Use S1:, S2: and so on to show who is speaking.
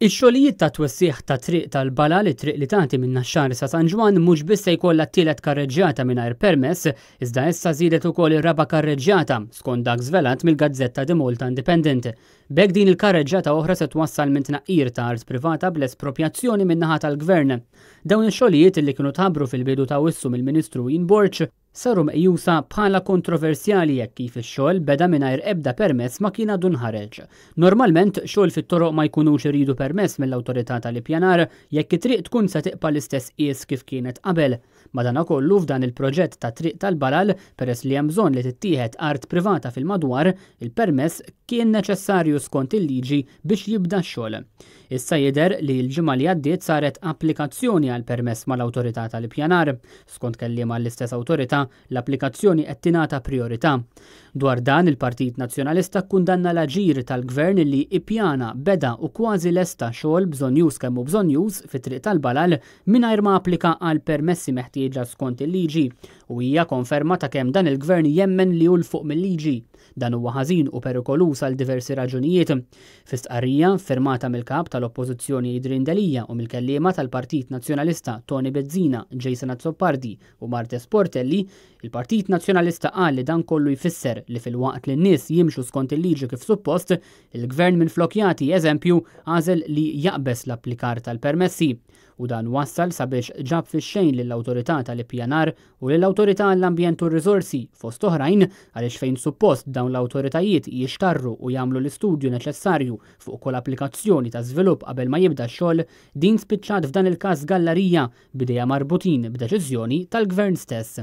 S1: Ix-xogħlijiet ta' twessieħ ta' triq tal-Bala li triq li tagħti minn Naxxari sa San Ġwan mhux biss se jkollha t-tielet karreġġjata mingħajr permess, iżda issa żiedet ukoll ir-raba' karreġġjata skont dak żvelat mill-Gazzetta di Malta Independent. B'hekk din il-karreġġjata oħra se twassal minn tnaqqir ta' art privata bl-espropjazzjoni min-naħa tal-Gvern. Dawn ix-xogħlijiet li kienu tħabbru fil-bidu ta' wissu mill-Ministru Ian Borch saru meqjusa bħala kontroversjali jekk kif ix-xogħol beda mingħajr ebda permess ma kien għadu nħareġ. Normalment xogħol fit-toroq ma jkunux iridu permess mill-awtorità tal-ippjanar jekk it-triq tkun se tiqpa l-istess qies kif kienet qabel. Madankollu f'dan il-proġett ta' triq tal-Balal peress li hemm bżonn li tittieħed art privata fil-madwar, il-permess kien neċessarju skont il-liġi biex jibda x-xogħol. Issa jidher li l-ġimgħa li għaddiet saret applikazzjoni għal permess mal-awtorità tal-ippjanar. Skont kelliema l-istess awtorità, l-applikazzjoni qed tingħata priorità. Dwar dan il-Partit Nazzjonalista kkundanna l-aġir tal-Gvern li ippjana beda u kważi lesta xogħol bżonjuż kemm hu bżonjuż fit-triq tal-Balal mingħajr ma applika għal permessi meħtieġa skont il-liġi u hija konferma ta' kemm dan il-Gvern jemmen li hu l fuq mill-liġi. Dan huwa ħażin u perikolus għal diversi raġunijiet. Fi stqarrija firmata mill-kap tal-Oppożizzjoni Idrin Delija u mill-kelliema tal-Partit Nazzjonalista Tony Bezzina, Jason Azzopardi u Marte Sportelli, il-Partit Nazzjonalista qal li dan kollu jfisser li fil-waqt li n-nies jimxu skont il-liġi kif suppost, il-Gvern minflok jagħti eżempju għażel li jaqbes l-applikar tal-permessi. U dan wassal sabiex ġab fix-xejn lill-awtorità tal-ippjanar u lill-awtorità għall-ambjent u r-riżorsi fost oħrajn għaliex fejn suppost dawn l-awtoritajiet jixtarru u jagħmlu l-istudju neċessarju fuq kull applikazzjoni ta' żvilupp qabel ma jibda x-xogħol, din spiċċat f'dan il-każ gallerija bidejja marbutin b'deċiżjoni tal-Gvern stess.